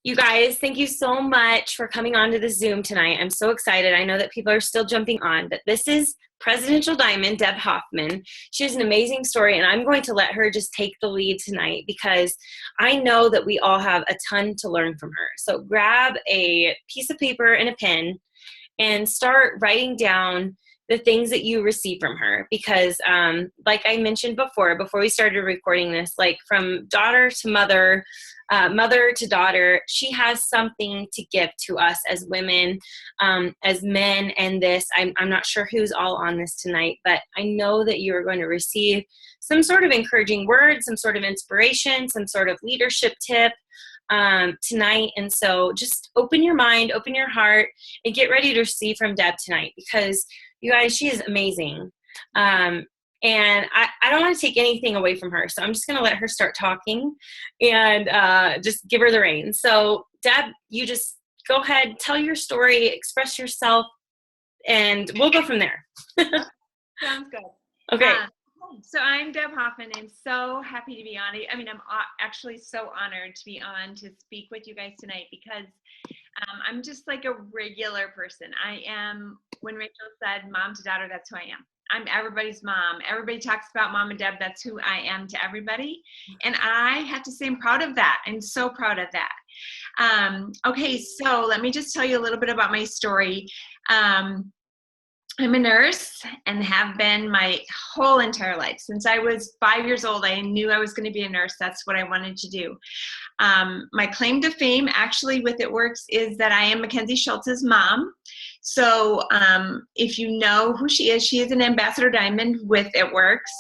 You guys, thank you so much for coming on to the Zoom tonight. I'm so excited. I know that people are still jumping on, but this is Presidential Diamond, Deb Hoffman. She has an amazing story, and I'm going to let her just take the lead tonight because I know that we all have a ton to learn from her. So grab a piece of paper and a pen and start writing down the things that you receive from her because like I mentioned before we started recording this, like from daughter to mother, mother to daughter, she has something to give to us as women, as men. And this, I'm not sure who's all on this tonight, but I know that you are going to receive some sort of encouraging words, some sort of inspiration, some sort of leadership tip tonight. And so just open your mind, open your heart, and get ready to receive from Deb tonight because you guys, she is amazing. And I don't want to take anything away from her. So I'm just going to let her start talking and just give her the reins. So Deb, you just go ahead, tell your story, express yourself, and we'll go from there. Sounds good. Okay. So I'm Deb Hoffman. I'm so happy to be on it. I mean, I'm actually so honored to be on to speak with you guys tonight because I'm just like a regular person. I am, when Rachel said mom to daughter, that's who I am. I'm everybody's mom. Everybody talks about mom and Deb. That's who I am to everybody. And I have to say I'm proud of that. I'm so proud of that. Okay, so let me just tell you a little bit about my story. I'm a nurse and have been my whole entire life. Since I was 5 years old, I knew I was going to be a nurse. That's what I wanted to do. My claim to fame actually with It Works is that I am Mackenzie Schultz's mom. So if you know who she is an Ambassador Diamond with It Works.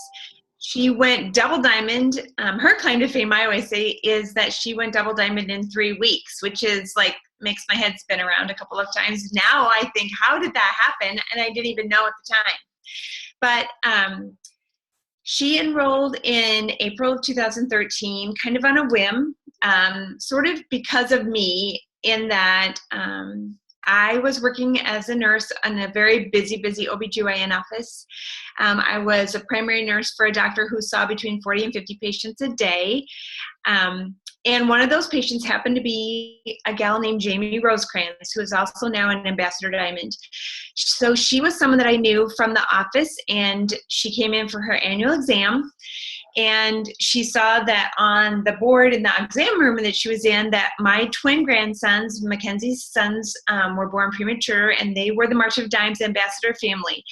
She went double diamond. Her claim to fame, I always say, is that she went double diamond in 3 weeks, which is like, makes my head spin around a couple of times. Now I think, how did that happen? And I didn't even know at the time. But she enrolled in April of 2013, kind of on a whim, sort of because of me, in that I was working as a nurse in a very busy OBGYN office. I was a primary nurse for a doctor who saw between 40 and 50 patients a day. And one of those patients happened to be a gal named Jamie Rosecrans, who is also now an Ambassador Diamond. So she was someone that I knew from the office, and she came in for her annual exam. And she saw that on the board in the exam room that she was in, that my twin grandsons, Mackenzie's sons, were born premature, and they were the March of Dimes Ambassador family.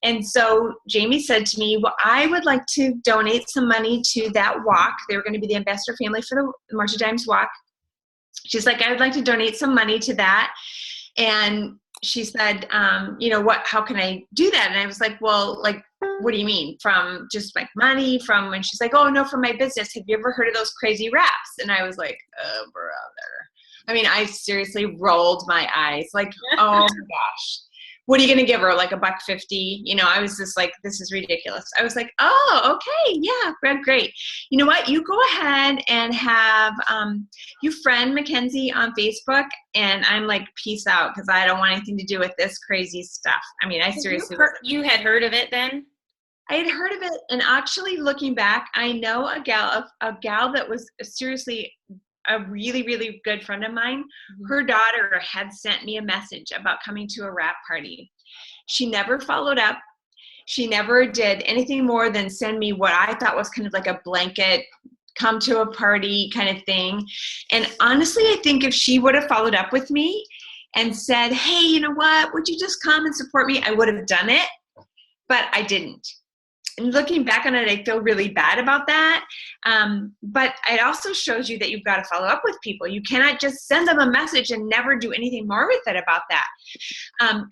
And so Jamie said to me, well, I would like to donate some money to that walk. They were going to be the Ambassador family for the March of Dimes walk. She's like, I would like to donate some money to that. And she said, how can I do that? And I was like, well, like, what do you mean? From just like money from, and she's like, oh no, from my business. Have you ever heard of those crazy raps? And I was like, oh, brother. I mean, I seriously rolled my eyes like, oh my gosh. What are you going to give her? Like $1.50? I was just like, this is ridiculous. I was like, oh, okay. Yeah, great. You know what? You go ahead and have, you friend Mackenzie on Facebook. And I'm like, peace out. Cause I don't want anything to do with this crazy stuff. I mean, I seriously. You had heard of it then? I had heard of it. And actually looking back, I know a gal that was seriously a really, really good friend of mine. Mm-hmm. Her daughter had sent me a message about coming to a wrap party. She never followed up. She never did anything more than send me what I thought was kind of like a blanket, come to a party kind of thing. And honestly, I think if she would have followed up with me and said, hey, you know what, would you just come and support me? I would have done it, but I didn't. And looking back on it, I feel really bad about that. But it also shows you that you've got to follow up with people. You cannot just send them a message and never do anything more with it about that.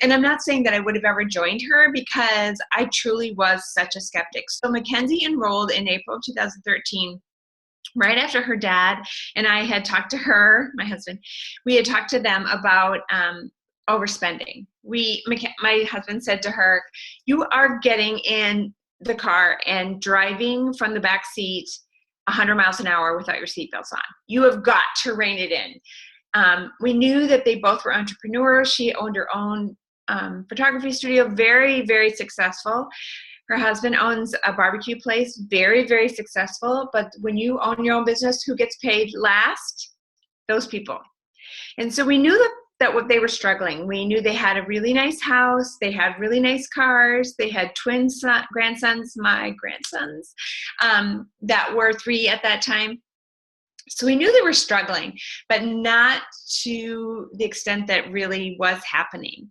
And I'm not saying that I would have ever joined her because I truly was such a skeptic. So Mackenzie enrolled in April of 2013. Right after her dad and I had talked to her, my husband, we had talked to them about overspending. My husband said to her, you are getting in the car and driving from the back seat 100 miles an hour without your seatbelts on. You have got to rein it in. We knew that they both were entrepreneurs. She owned her own photography studio, very, very successful. Her husband owns a barbecue place, very, very successful. But when you own your own business, who gets paid last? those people. And so we knew that what they were struggling. We knew they had a really nice house. They had really nice cars. They had grandsons, my grandsons, that were 3 at that time. So we knew they were struggling, but not to the extent that really was happening.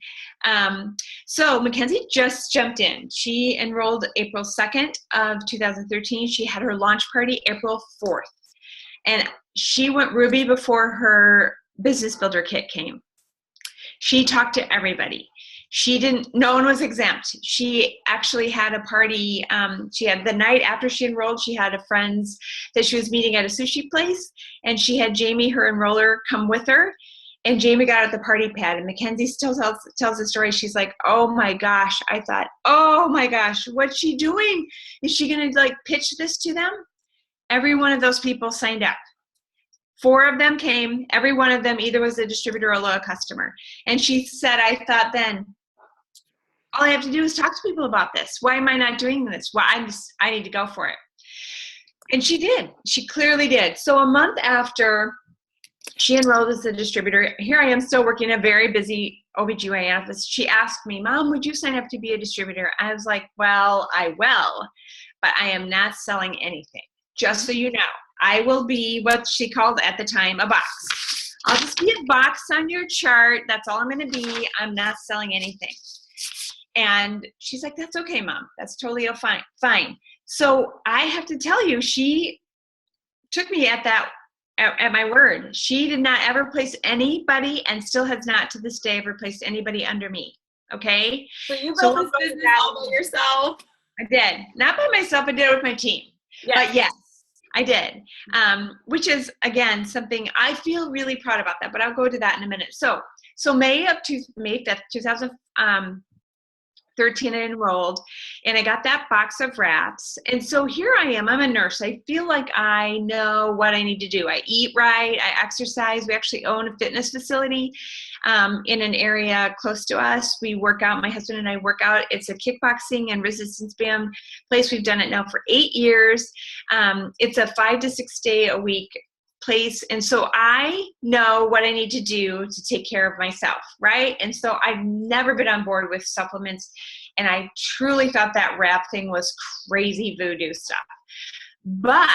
So Mackenzie just jumped in. She enrolled April 2nd of 2013. She had her launch party April 4th. And she went Ruby before her business builder kit came. She talked to everybody. No one was exempt. She actually had a party. She had the night after she enrolled, she had a friend's that she was meeting at a sushi place, and she had Jamie, her enroller, come with her. And Jamie got at the party pad, and Mackenzie still tells the story. She's like, oh my gosh. I thought, oh my gosh, what's she doing? Is she going to like pitch this to them? Every one of those people signed up. 4 of them came. Every one of them either was a distributor or a loyal customer. And she said, I thought then, all I have to do is talk to people about this. Why am I not doing this? Well, I need to go for it. And she did. She clearly did. So a month after she enrolled as a distributor, here I am still working a very busy OBGYN office. She asked me, Mom, would you sign up to be a distributor? I was like, well, I will, but I am not selling anything. Just so you know, I will be what she called at the time a box. I'll just be a box on your chart. That's all I'm going to be. I'm not selling anything. And she's like, that's okay, Mom. That's totally fine. So I have to tell you, she took me at my word. She did not ever place anybody, and still has not to this day ever placed anybody under me. Okay? So you built this business all by yourself? I did. Not by myself. I did it with my team. Yes. But yes, I did. Which is, again, something I feel really proud about that, but I'll go to that in a minute. So May 5th, 2013, I enrolled, and I got that box of wraps. And so here I am. I'm a nurse. I feel like I know what I need to do. I eat right. I exercise. We actually own a fitness facility in an area close to us. We work out. My husband and I work out. It's a kickboxing and resistance band place. We've done it now for 8 years. It's a 5 to 6 day a week place. And so I know what I need to do to take care of myself, right? And so I've never been on board with supplements. And I truly thought that wrap thing was crazy voodoo stuff. But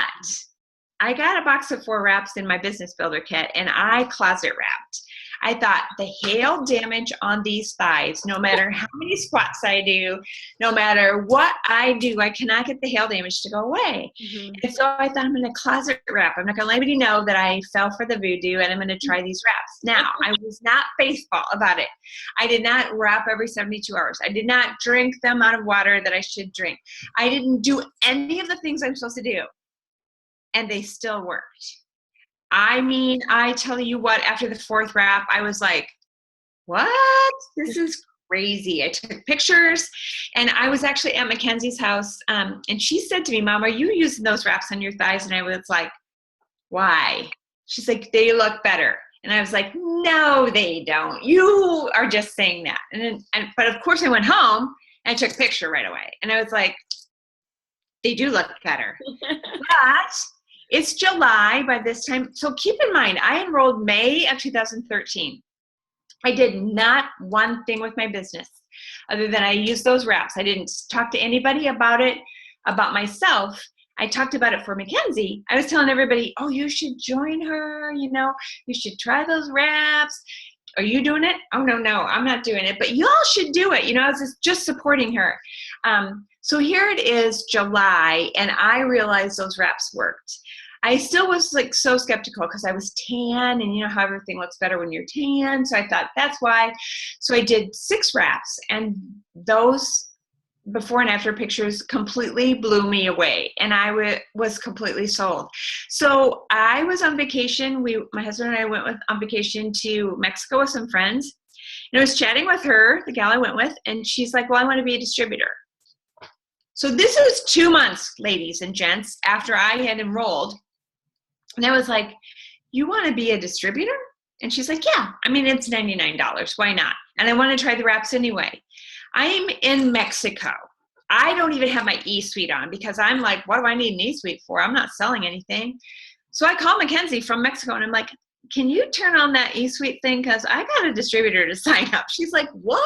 I got a box of 4 wraps in my business builder kit, and I closet wrapped. I thought the hail damage on these thighs, no matter how many squats I do, no matter what I do, I cannot get the hail damage to go away. Mm-hmm. And so I thought, I'm going to closet wrap. I'm not going to let anybody know that I fell for the voodoo, and I'm going to try these wraps. Now, I was not faithful about it. I did not wrap every 72 hours. I did not drink the amount of water that I should drink. I didn't do any of the things I'm supposed to do, and they still worked. I mean, I tell you what, after the 4th wrap, I was like, what? This is crazy. I took pictures, and I was actually at Mackenzie's house, and she said to me, Mom, are you using those wraps on your thighs? And I was like, why? She's like, they look better. And I was like, no, they don't. You are just saying that. But of course I went home and I took a picture right away. And I was like, they do look better. But it's July by this time. So keep in mind, I enrolled May of 2013. I did not one thing with my business other than I used those wraps. I didn't talk to anybody about it, about myself. I talked about it for Mackenzie. I was telling everybody, oh, you should join her. You should try those wraps. Are you doing it? Oh, no, I'm not doing it. But y'all should do it. I was just supporting her. So here it is, July, and I realized those wraps worked. I still was like so skeptical because I was tan, and how everything looks better when you're tan. So I thought that's why. So I did 6 wraps, and those before and after pictures completely blew me away, and I was completely sold. So I was on vacation. My husband and I went on vacation to Mexico with some friends, and I was chatting with her, the gal I went with, and she's like, well, I want to be a distributor. So this was 2 months, ladies and gents, after I had enrolled. And I was like, you want to be a distributor? And she's like, yeah. I mean, it's $99. Why not? And I want to try the wraps anyway. I'm in Mexico. I don't even have my e-suite on because I'm like, what do I need an e-suite for? I'm not selling anything. So I called Mackenzie from Mexico, and I'm like, can you turn on that eSuite thing? Because I got a distributor to sign up. She's like, what?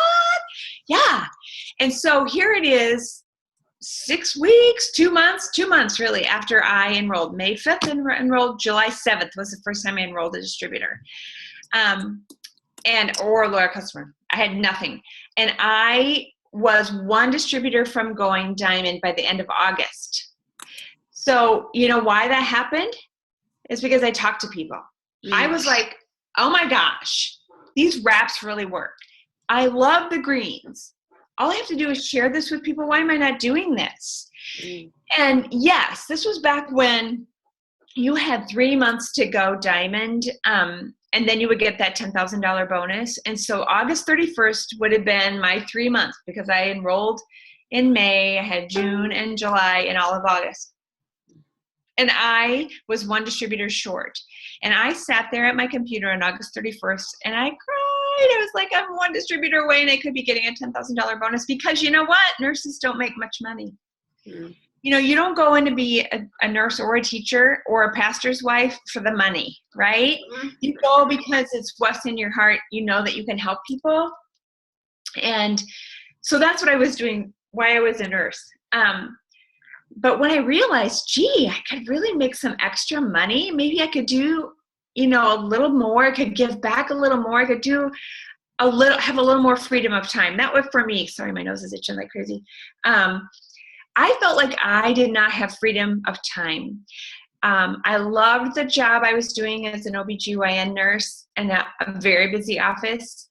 Yeah. And so here it is, 6 weeks, 2 months really after I enrolled. May 5th enrolled, July 7th was the first time I enrolled a distributor. Or a loyal customer. I had nothing. And I was one distributor from going diamond by the end of August. So, you know why that happened? It's because I talked to people. I was like, oh my gosh, these wraps really work. I love the greens. All I have to do is share this with people. Why am I not doing this? And yes, this was back when you had 3 months to go diamond, and then you would get that $10,000 bonus. And so August 31st would have been my 3 months because I enrolled in May, I had June and July and all of August. And I was one distributor short. And I sat there at my computer on August 31st and I cried. I was like, I'm one distributor away and I could be getting a $10,000 bonus because you know what? Nurses don't make much money. You know, you don't go in to be a nurse or a teacher or a pastor's wife for the money, right? You go because it's what's in your heart. You know that you can help people. And so that's what I was doing, why I was a nurse. But when I realized, gee, I could really make some extra money. Maybe I could do, you know, a little more. I could give back a little more. I could do have a little more freedom of time. That was for me. Sorry, my nose is itching like crazy. I felt like I did not have freedom of time. I loved the job I was doing as an OBGYN nurse in a very busy office.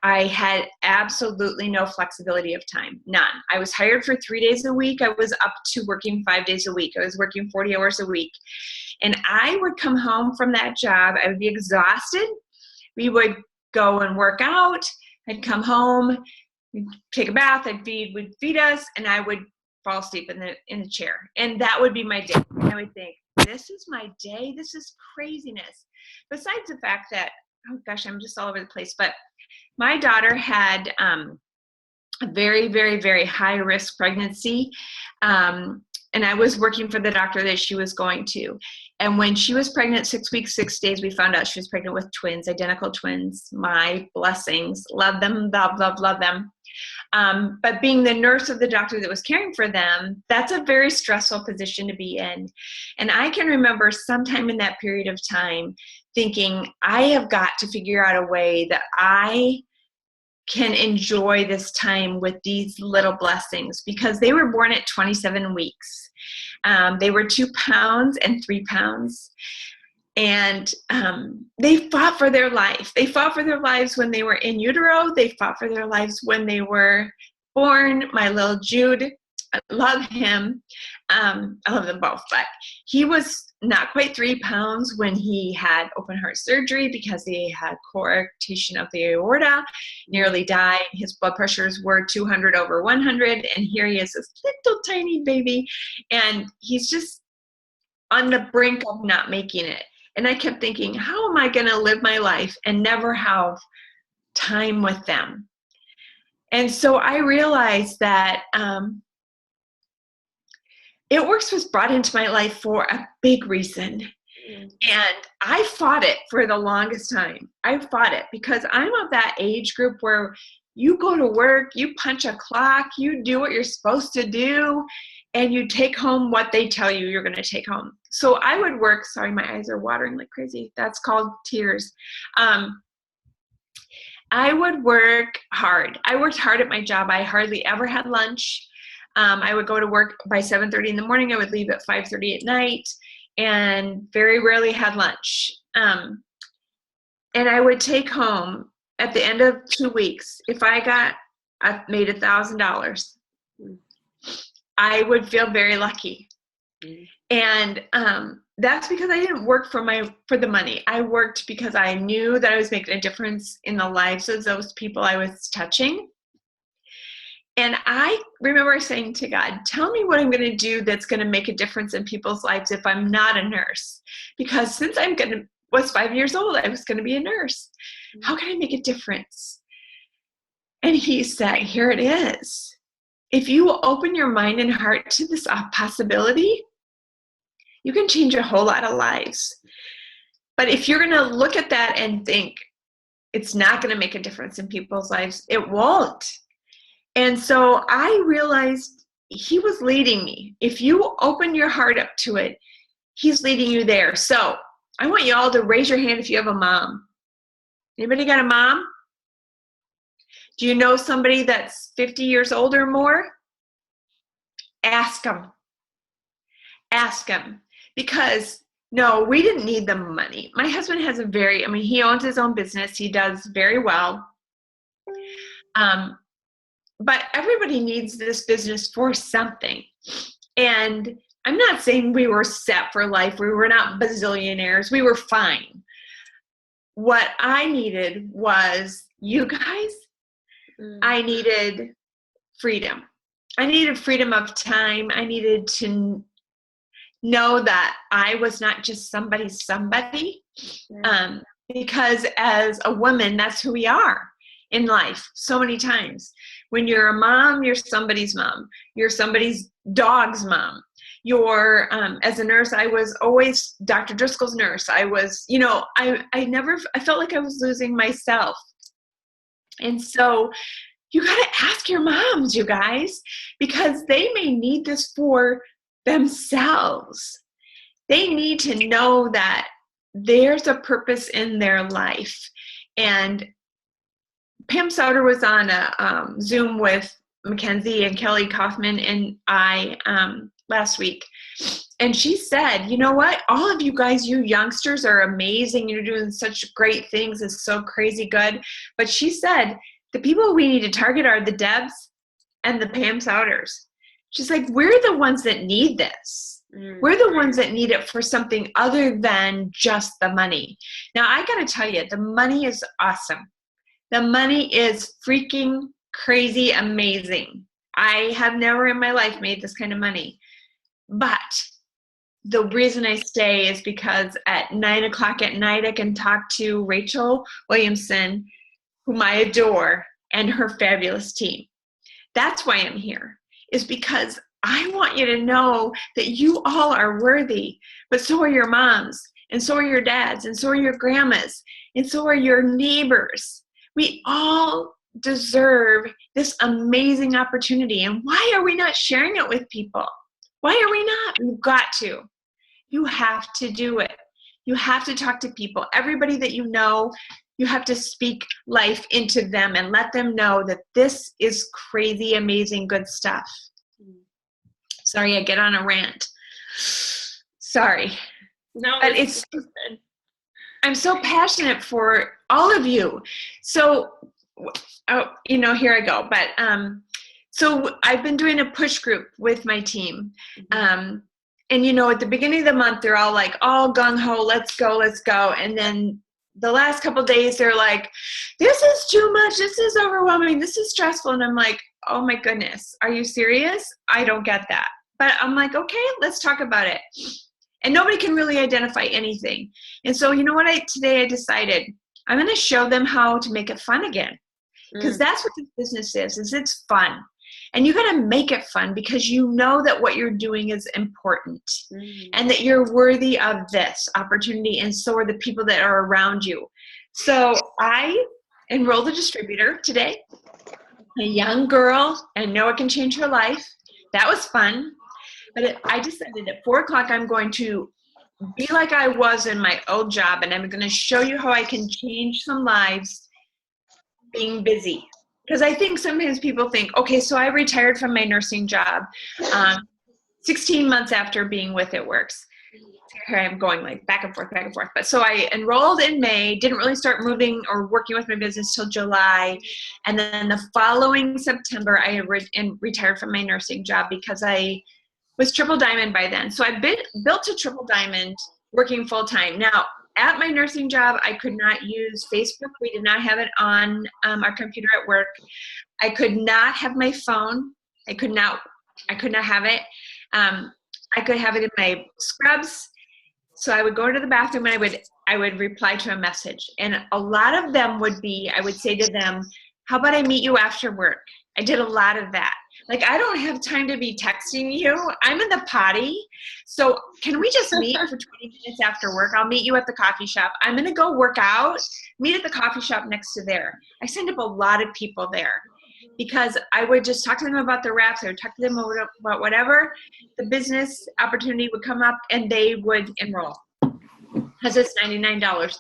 I had absolutely no flexibility of time, none. I was hired for 3 days a week. I was up to working 5 days a week. I was working 40 hours a week. And I would come home from that job. I would be exhausted. We would go and work out. I'd come home, we'd take a bath, we'd feed us, and I would fall asleep in the chair. And that would be my day. And I would think, this is my day? This is craziness. Besides the fact that, oh gosh, I'm just all over the place, but my daughter had a very, very, very high risk pregnancy. And I was working for the doctor that she was going to. And when she was pregnant, 6 weeks, 6 days, we found out she was pregnant with twins, identical twins. My blessings. Love them, love them. But being the nurse of the doctor that was caring for them, that's a very stressful position to be in. And I can remember sometime in that period of time thinking, I have got to figure out a way that I can enjoy this time with these little blessings, because they were born at 27 weeks. They were 2 pounds and 3 pounds. And they fought for their life. They fought for their lives when they were in utero. They fought for their lives when they were born. My little Jude, I love him. I love them both, but he was not quite 3 pounds when he had open heart surgery because he had coarctation of the aorta, nearly died. His blood pressures were 200 over 100, and here he is, this little tiny baby, and he's just on the brink of not making it. And I kept thinking, how am I going to live my life and never have time with them? And so I realized that It Works was brought into my life for a big reason. And I fought it for the longest time. I fought it because I'm of that age group where you go to work, you punch a clock, you do what you're supposed to do, and you take home what they tell you you're going to take home. So I would work, sorry, my eyes are watering like crazy. That's called tears. I would work hard. I worked hard at my job. I hardly ever had lunch. I would go to work by 7:30 in the morning. I would leave at 5:30 at night, and very rarely had lunch. And I would take home at the end of 2 weeks, if I made $1,000, I would feel very lucky. And that's because I didn't work for the money. I worked because I knew that I was making a difference in the lives of those people I was touching. And I remember saying to God, tell me what I'm going to do that's going to make a difference in people's lives if I'm not a nurse. Because since was 5 years old, I was going to be a nurse. How can I make a difference? And he said, here it is. If you will open your mind and heart to this possibility, you can change a whole lot of lives. But if you're going to look at that and think it's not going to make a difference in people's lives, it won't. And so I realized he was leading me. If you open your heart up to it, he's leading you there. So I want you all to raise your hand if you have a mom. Anybody got a mom? Do you know somebody that's 50 years old or more? Ask them. Ask them. Because, no, we didn't need the money. My husband has he owns his own business. He does very well. But everybody needs this business for something. And I'm not saying we were set for life. We were not bazillionaires. We were fine. What I needed was, you guys, I needed freedom. I needed freedom of time. I needed to know that I was not just somebody's somebody. Because as a woman, that's who we are in life so many times. When you're a mom, you're somebody's mom. You're somebody's dog's mom. You're, as a nurse, I was always Dr. Driscoll's nurse. I was, I felt like I was losing myself. And so you got to ask your moms, you guys, because they may need this for themselves. They need to know that there's a purpose in their life. And Pam Sauter was on a Zoom with Mackenzie and Kelly Hoffman and I last week. And she said, you know what? All of you guys, you youngsters are amazing. You're doing such great things. It's so crazy good. But she said, the people we need to target are the Debs and the Pam Sauters. She's like, we're the ones that need this. We're the ones that need it for something other than just the money. Now, I got to tell you, the money is awesome. The money is freaking crazy amazing. I have never in my life made this kind of money. But the reason I stay is because at 9 o'clock at night, I can talk to Rachel Williamson, whom I adore, and her fabulous team. That's why I'm here, is because I want you to know that you all are worthy, but so are your moms, and so are your dads, and so are your grandmas, and so are your neighbors. We all deserve this amazing opportunity. And why are we not sharing it with people? Why are we not? You've got to. You have to do it. You have to talk to people. Everybody that you know, you have to speak life into them and let them know that this is crazy, amazing, good stuff. Sorry, I get on a rant. Sorry. No, but it's I'm so passionate for all of you. So, here I go. But so I've been doing a push group with my team. And, at the beginning of the month, they're all like, all gung-ho, let's go. And then the last couple of days, they're like, this is too much. This is overwhelming. This is stressful. And I'm like, oh, my goodness. Are you serious? I don't get that. But I'm like, okay, let's talk about it. And nobody can really identify anything. And so, you know what? Today I decided I'm going to show them how to make it fun again. Because that's what this business is it's fun. And you got to make it fun because you know that what you're doing is important and that you're worthy of this opportunity. And so are the people that are around you. So I enrolled a distributor today, a young girl, and know it can change her life. That was fun. But I decided at 4 o'clock, I'm going to be like I was in my old job, and I'm going to show you how I can change some lives being busy. Because I think sometimes people think, okay, so I retired from my nursing job 16 months after being with It Works. Here I'm going like back and forth. But so I enrolled in May, didn't really start moving or working with my business till July. And then the following September, I retired from my nursing job because I was triple diamond by then. So I built a triple diamond working full time. Now, at my nursing job, I could not use Facebook. We did not have it on our computer at work. I could not have my phone. I could not have it. I could have it in my scrubs. So I would go to the bathroom and I would reply to a message. And a lot of them would be, I would say to them, how about I meet you after work? I did a lot of that. Like, I don't have time to be texting you. I'm in the potty. So can we just meet for 20 minutes after work? I'll meet you at the coffee shop. I'm going to go work out. Meet at the coffee shop next to there. I signed up a lot of people there because I would just talk to them about the wraps. I would talk to them about whatever the business opportunity would come up, and they would enroll. Because it's $99.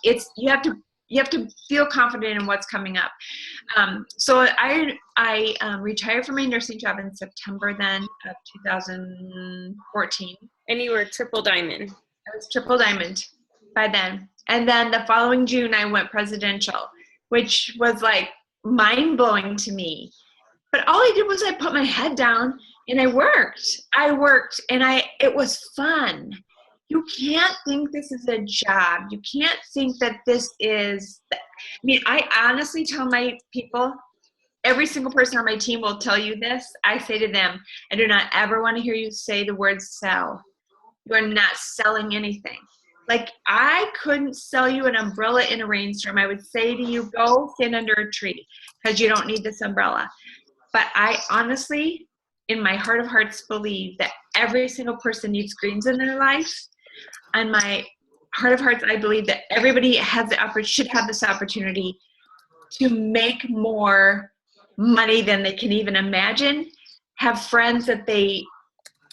You have to feel confident in what's coming up. So I retired from my nursing job in September then of 2014. And you were triple diamond. I was triple diamond by then. And then the following June, I went presidential, which was like mind-blowing to me. But all I did was I put my head down and I worked. And it was fun. You can't think this is a job. You can't think that this is, I honestly tell my people, every single person on my team will tell you this. I say to them, I do not ever want to hear you say the word sell. You are not selling anything. Like, I couldn't sell you an umbrella in a rainstorm. I would say to you, go stand under a tree because you don't need this umbrella. But I honestly, in my heart of hearts, believe that every single person needs greens in their life. And my heart of hearts, I believe that everybody should have this opportunity to make more money than they can even imagine, have friends that they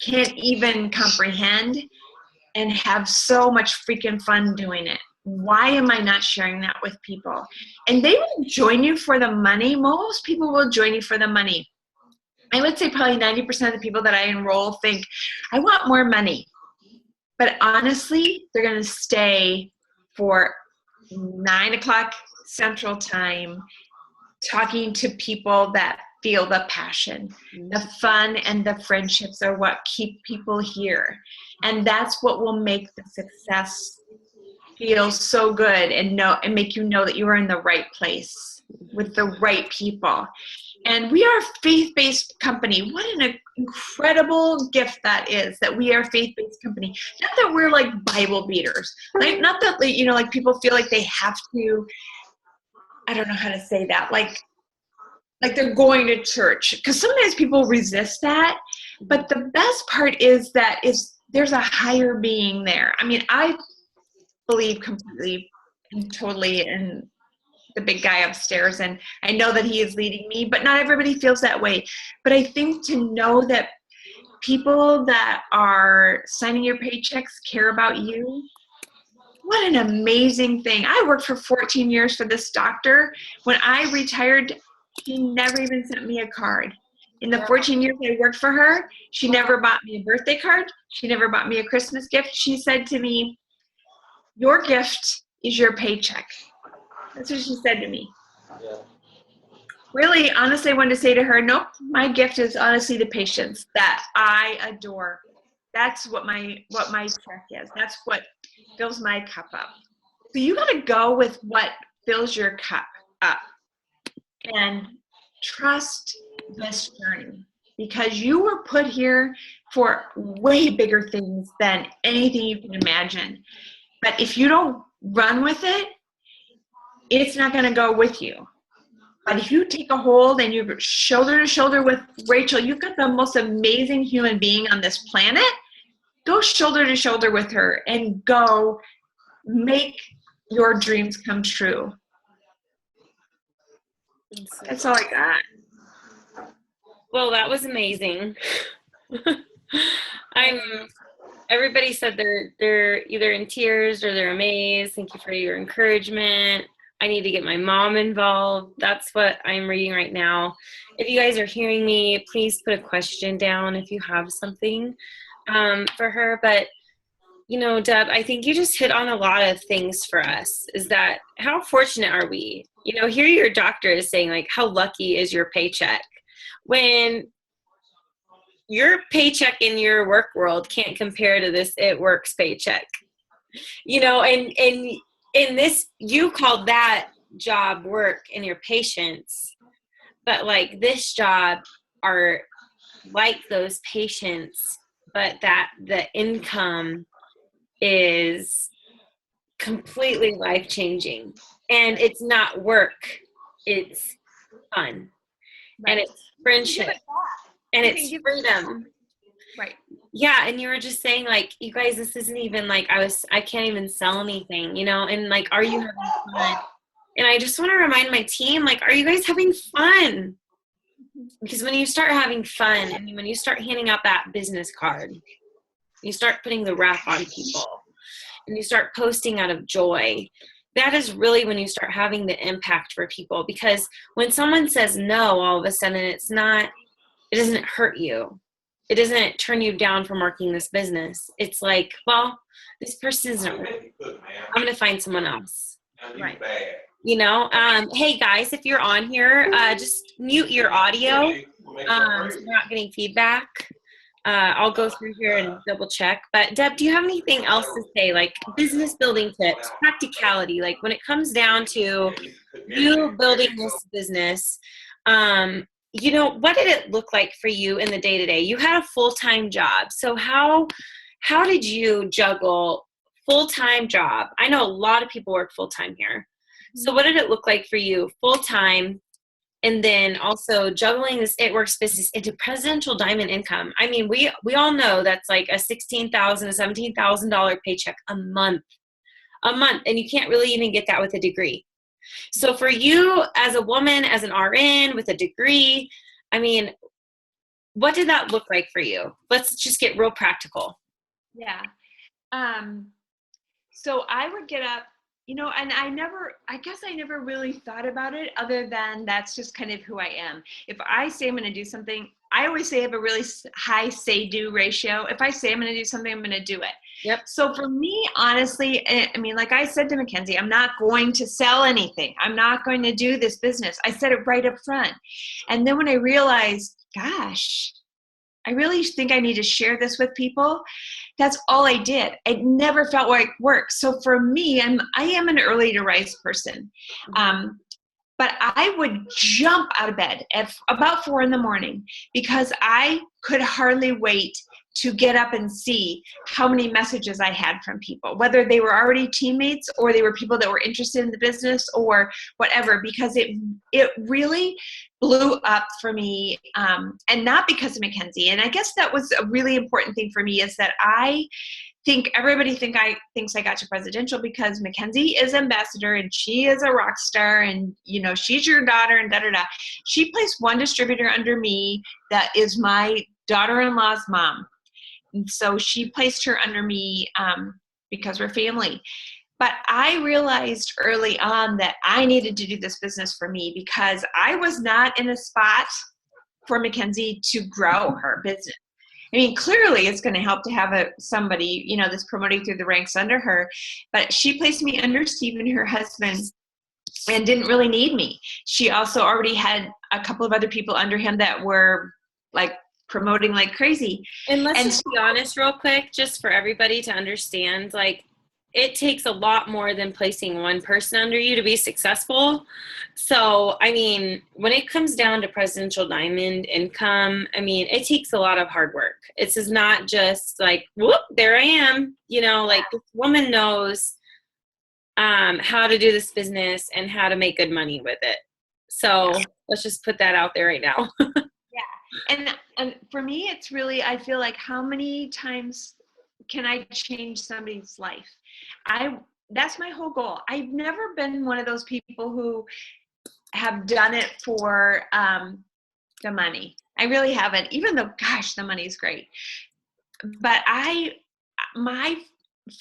can't even comprehend, and have so much freaking fun doing it. Why am I not sharing that with people? And they will join you for the money. Most people will join you for the money. I would say probably 90% of the people that I enroll think, I want more money. But honestly, they're going to stay for 9 o'clock Central Time talking to people that feel the passion. The fun and the friendships are what keep people here. And that's what will make the success feel so good and make you know that you are in the right place with the right people. And we are a faith-based company. What an incredible gift that is, that we are a faith-based company. Not that we're like Bible beaters. Like, not that, like people feel like they have to, I don't know how to say that, like they're going to church. Because sometimes people resist that. But the best part is that there's a higher being there. I mean, I believe completely and totally in the big guy upstairs, and I know that he is leading me, but not everybody feels that way. But I think to know that people that are signing your paychecks care about you, what an amazing thing. I worked for 14 years for this doctor. When I retired, she never even sent me a card. In the 14 years I worked for her, she never bought me a birthday card. She never bought me a Christmas gift. She said to me, your gift is your paycheck. That's what she said to me. Yeah. Really, honestly, I wanted to say to her, nope, my gift is honestly the patience that I adore. That's what my check is. That's what fills my cup up. So you got to go with what fills your cup up and trust this journey, because you were put here for way bigger things than anything you can imagine. But if you don't run with it, it's not going to go with you. But if you take a hold and you're shoulder to shoulder with Rachel, you've got the most amazing human being on this planet. Go shoulder to shoulder with her and go make your dreams come true. That's all I got. Well, that was amazing. Everybody said they're either in tears or they're amazed. Thank you for your encouragement. I need to get my mom involved. That's what I'm reading right now. If you guys are hearing me, please put a question down if you have something for her. But, Deb, I think you just hit on a lot of things for us, is that how fortunate are we? Here your doctor is saying, like, how lucky is your paycheck? When your paycheck in your work world can't compare to this It Works paycheck. And in this, you called that job work and your patients, but like this job are like those patients, but that the income is completely life-changing, and it's not work, it's fun. Right. And it's friendship. and You can it's give freedom. right. Yeah, and you were just saying like, you guys, this isn't even like I can't even sell anything, you know, and like, are you having fun? And I just want to remind my team, like, are you guys having fun? Because when you start having fun, and when you start handing out that business card, you start putting the wrap on people, and you start posting out of joy, that is really when you start having the impact for people. Because when someone says no, all of a sudden it doesn't hurt you. It doesn't turn you down from working this business. It's like, well, this person isn't right. I'm going to find someone else. Right. You know, hey guys, if you're on here, just mute your audio, so we're not getting feedback. I'll go through here and double check. But Deb, do you have anything else to say, like business building tips, practicality, like when it comes down to you building this business, you know, what did it look like for you in the day-to-day? You had a full-time job. So how did you juggle full-time job? I know a lot of people work full-time here. So what did it look like for you full-time, and then also juggling this It Works business into presidential diamond income? I mean, we all know that's like a $16,000 to $17,000 paycheck a month, and you can't really even get that with a degree. So for you as a woman, as an RN with a degree, I mean, what did that look like for you? Let's just get real practical. Yeah. So I would get up, and I guess I never really thought about it other than that's just kind of who I am. If I say I'm going to do something, I always say I have a really high say-do ratio. If I say I'm going to do something, I'm going to do it. Yep. So for me, honestly, I mean, like I said to Mackenzie, I'm not going to sell anything. I'm not going to do this business. I said it right up front. And then when I realized, gosh, I really think I need to share this with people, that's all I did. It never felt like work. So for me, I am an early to rise person. But I would jump out of bed at about 4 a.m. because I could hardly wait to get up and see how many messages I had from people, whether they were already teammates or they were people that were interested in the business or whatever, because it really blew up for me, and not because of Mackenzie. And I guess that was a really important thing for me, is that I think everybody thinks I got to presidential because Mackenzie is ambassador and she is a rock star and she's your daughter and da-da-da. She placed one distributor under me that is my daughter-in-law's mom. And so she placed her under me because we're family. But I realized early on that I needed to do this business for me because I was not in a spot for Mackenzie to grow her business. I mean, clearly it's going to help to have somebody, that's promoting through the ranks under her. But she placed me under Stephen, her husband, and didn't really need me. She also already had a couple of other people under him that were like promoting like crazy. And let's just be honest real quick, just for everybody to understand, like, it takes a lot more than placing one person under you to be successful. So, I mean, when it comes down to presidential diamond income, I mean, it takes a lot of hard work. It's just not just like, whoop, there I am. Like this woman knows how to do this business and how to make good money with it. So let's just put that out there right now. Yeah. And for me, it's really, I feel like, how many times can I change somebody's life? That's my whole goal. I've never been one of those people who have done it for the money. I really haven't, even though, gosh, the money's great. But my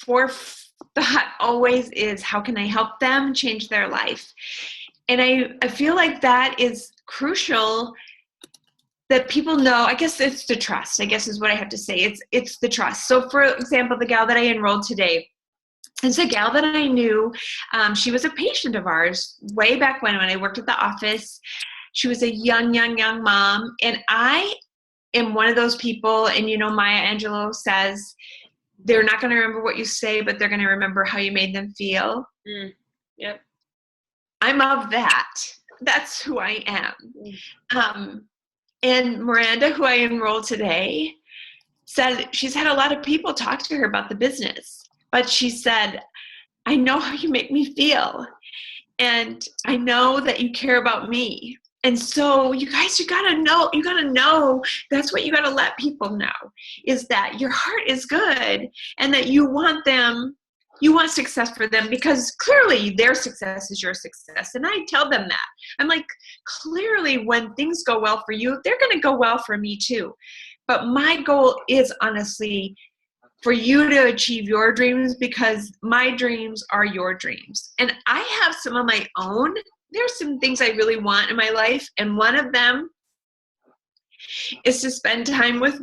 forethought always is, how can I help them change their life? And I feel like that is crucial, that people know. I guess it's the trust, I guess is what I have to say. It's the trust. So for example, the gal that I enrolled today, it's a gal that I knew. She was a patient of ours way back when I worked at the office. She was a young mom. And I am one of those people, and Maya Angelou says, they're not going to remember what you say, but they're going to remember how you made them feel. Yep. I'm of that. That's who I am. And Miranda, who I enrolled today, said she's had a lot of people talk to her about the business. But she said, I know how you make me feel. And I know that you care about me. And so you guys, you gotta know, that's what you gotta let people know, is that your heart is good and that you want success for them, because clearly their success is your success. And I tell them that. I'm like, clearly when things go well for you, they're gonna go well for me too. But my goal is honestly for you to achieve your dreams, because my dreams are your dreams. And I have some of my own. There's some things I really want in my life, and one of them is to spend time with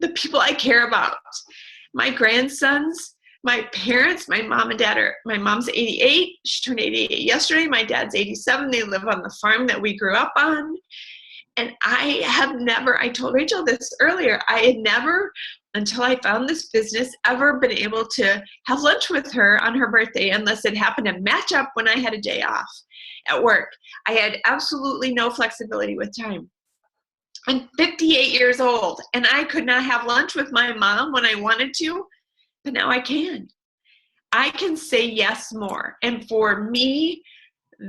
the people I care about. My grandsons, my parents, my mom and dad my mom's 88. She turned 88 yesterday. My dad's 87. They live on the farm that we grew up on. And I told Rachel this earlier, I had never, until I found this business, ever been able to have lunch with her on her birthday unless it happened to match up when I had a day off at work. I had absolutely no flexibility with time. I'm 58 years old, and I could not have lunch with my mom when I wanted to, but now I can. I can say yes more. And for me,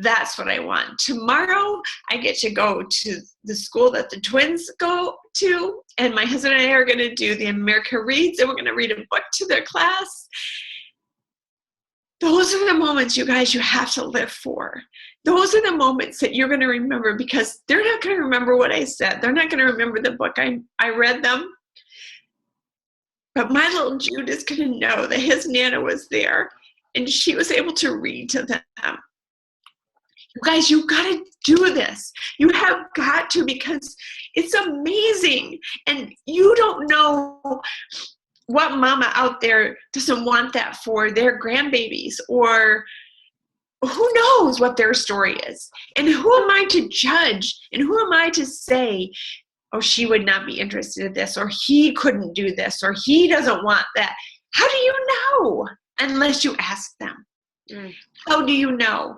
that's what I want. Tomorrow, I get to go to the school that the twins go to, and my husband and I are going to do the America Reads, and we're going to read a book to their class. Those are the moments, you guys, you have to live for. Those are the moments that you're going to remember, because they're not going to remember what I said. They're not going to remember the book I read them. But my little Jude is going to know that his Nana was there, and she was able to read to them. You guys, you got to do this. You have got to, because it's amazing. And you don't know what mama out there doesn't want that for their grandbabies, or who knows what their story is. And who am I to judge? And who am I to say, oh, she would not be interested in this, or he couldn't do this, or he doesn't want that? How do you know unless you ask them? How do you know?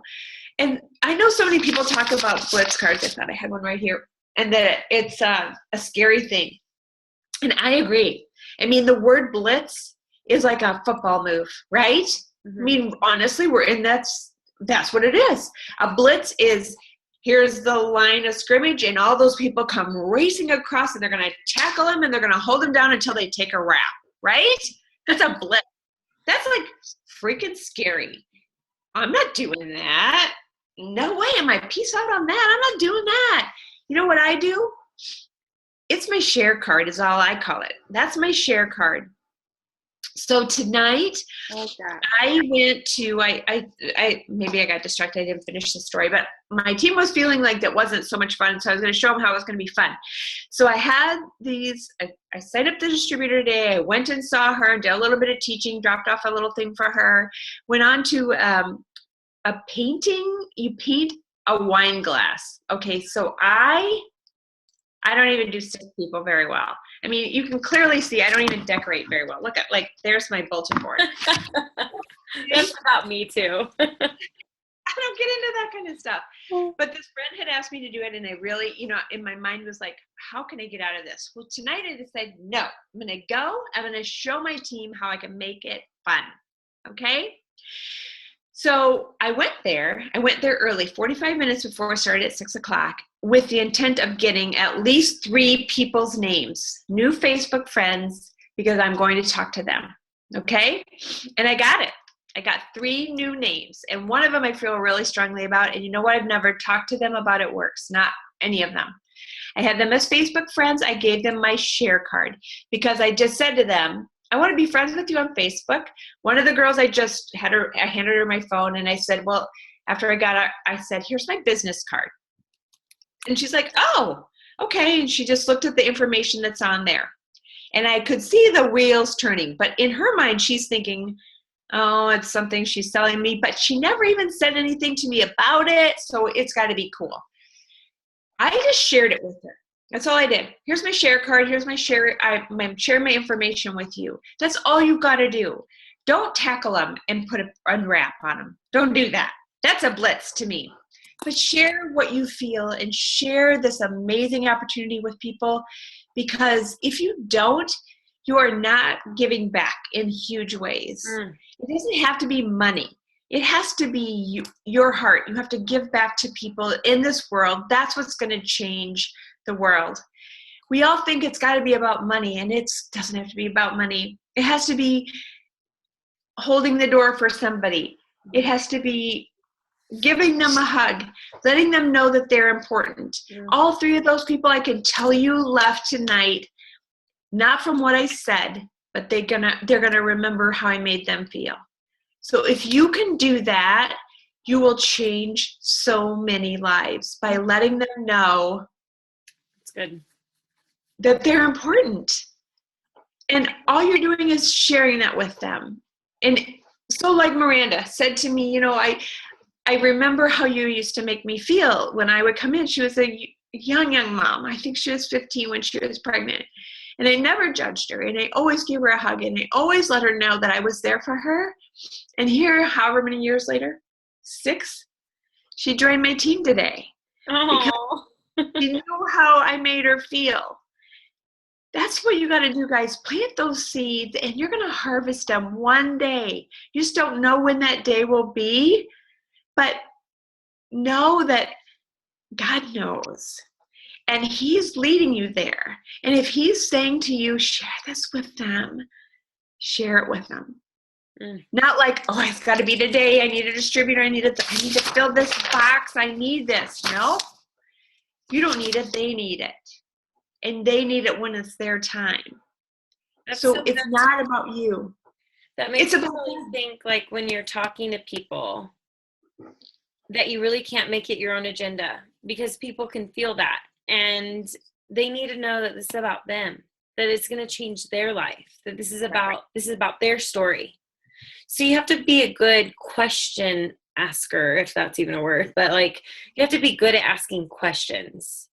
And I know so many people talk about blitz cards. I thought I had one right here. And that it's a scary thing. And I agree. I mean, the word blitz is like a football move, right? Mm-hmm. I mean, honestly, that's what it is. A blitz is, here's the line of scrimmage, and all those people come racing across, and they're going to tackle them, and they're going to hold them down until they take a wrap, right? That's a blitz. That's like freaking scary. I'm not doing that. No way. Am I peace out on that? I'm not doing that. You know what I do? It's my share card is all I call it. That's my share card. So tonight, I went to, maybe I got distracted. I didn't finish the story, but my team was feeling like that wasn't so much fun. So I was going to show them how it was going to be fun. So I had I signed up the distributor today. I went and saw her, did a little bit of teaching, dropped off a little thing for her, went on to a painting. You paint a wine glass. Okay. So I don't even do sick people very well. I mean, you can clearly see I don't even decorate very well. Look at, like, there's my bulletin board. That's about me too. I don't get into that kind of stuff. But this friend had asked me to do it, and I really, in my mind was like, how can I get out of this? Well, tonight I decided, no, I'm going to go. I'm going to show my team how I can make it fun. Okay? So I went there early, 45 minutes before I started at 6 o'clock, with the intent of getting at least 3 people's names, new Facebook friends, because I'm going to talk to them. Okay? And I got it. I got 3 new names, and one of them I feel really strongly about. And you know what? I've never talked to them about it works. Not any of them. I had them as Facebook friends. I gave them my share card because I just said to them, I want to be friends with you on Facebook. One of the girls, I handed her my phone, and I said, well, after I got out, I said, here's my business card. And she's like, oh, okay. And she just looked at the information that's on there. And I could see the wheels turning. But in her mind, she's thinking, oh, it's something she's selling me. But she never even said anything to me about it. So it's got to be cool. I just shared it with her. That's all I did. Here's my share card. Here's my share. I'm sharing my information with you. That's all you got to do. Don't tackle them and put an unwrap on them. Don't do that. That's a blitz to me. But share what you feel and share this amazing opportunity with people, because if you don't, you are not giving back in huge ways. It doesn't have to be money. It has to be your heart. You have to give back to people in this world. That's what's going to change the world. We all think it's got to be about money, and it doesn't have to be about money. It has to be holding the door for somebody. It has to be giving them a hug, letting them know that they're important. All three of those people, I can tell you, left tonight, not from what I said, but they're gonna remember how I made them feel. So if you can do that, you will change so many lives by letting them know That's good. that they're important. And all you're doing is sharing that with them. And so like Miranda said to me, I remember how you used to make me feel when I would come in. She was a young mom. I think she was 15 when she was pregnant. And I never judged her. And I always gave her a hug. And I always let her know that I was there for her. And here, however many years later, 6, she joined my team today. Oh. Because she knew how I made her feel. That's what you got to do, guys. Plant those seeds, and you're going to harvest them one day. You just don't know when that day will be, but know that God knows. And he's leading you there. And if he's saying to you, share this with them, share it with them. Not like, oh, it's got to be today. I need a distributor. I need to fill this box. I need this. No, you don't need it. They need it. And they need it when it's their time. So it's not about you. That makes me really think, like, when you're talking to people, that you really can't make it your own agenda, because people can feel that. And they need to know that this is about them, that it's going to change their life, that this is about their story. So you have to be a good question asker, if that's even a word, but like, you have to be good at asking questions.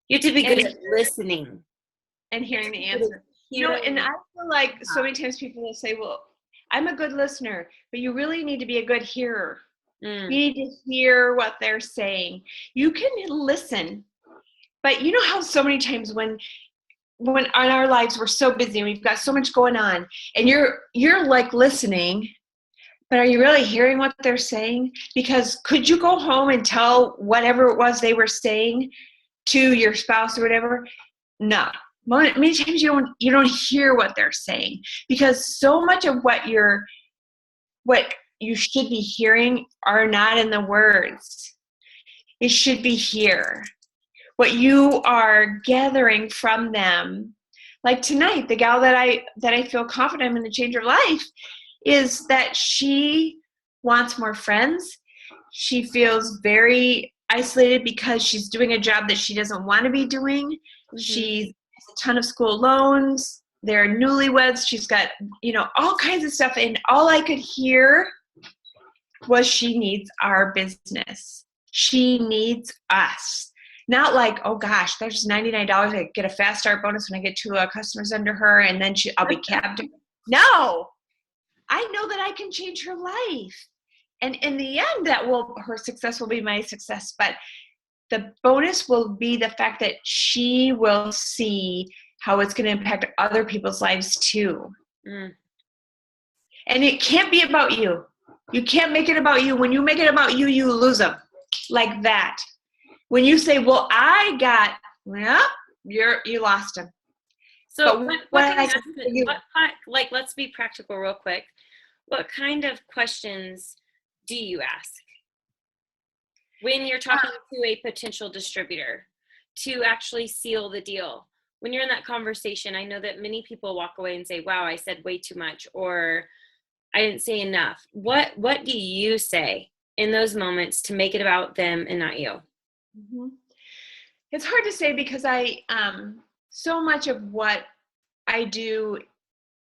You have to be good at listening. And hearing the answer. And I feel like so many times people will say, well, I'm a good listener, but you really need to be a good hearer. You need to hear what they're saying. You can listen, but you know how so many times when in our lives we're so busy and we've got so much going on, and you're like listening, but are you really hearing what they're saying? Because could you go home and tell whatever it was they were saying to your spouse or whatever? No. Many times you don't hear what they're saying, because so much of what you should be hearing are not in the words. It should be here. What you are gathering from them, like tonight, the gal that I feel confident I'm going to change her life, is that she wants more friends. She feels very isolated because she's doing a job that she doesn't want to be doing. She has a ton of school loans. They're newlyweds. She's got, all kinds of stuff. And all I could hear was she needs our business. She needs us. Not like, oh gosh, there's $99. I get a fast start bonus when I get 2 customers under her, and then I'll be capped. No, I know that I can change her life. And in the end, her success will be my success. But the bonus will be the fact that she will see how it's going to impact other people's lives too. And it can't be about you. You can't make it about you. When you make it about you, you lose them like that. When you say, well, you lost him. So let's be practical real quick. What kind of questions do you ask when you're talking to a potential distributor to actually seal the deal? When you're in that conversation, I know that many people walk away and say, wow, I said way too much, or I didn't say enough. What do you say in those moments to make it about them and not you? It's hard to say, because so much of what I do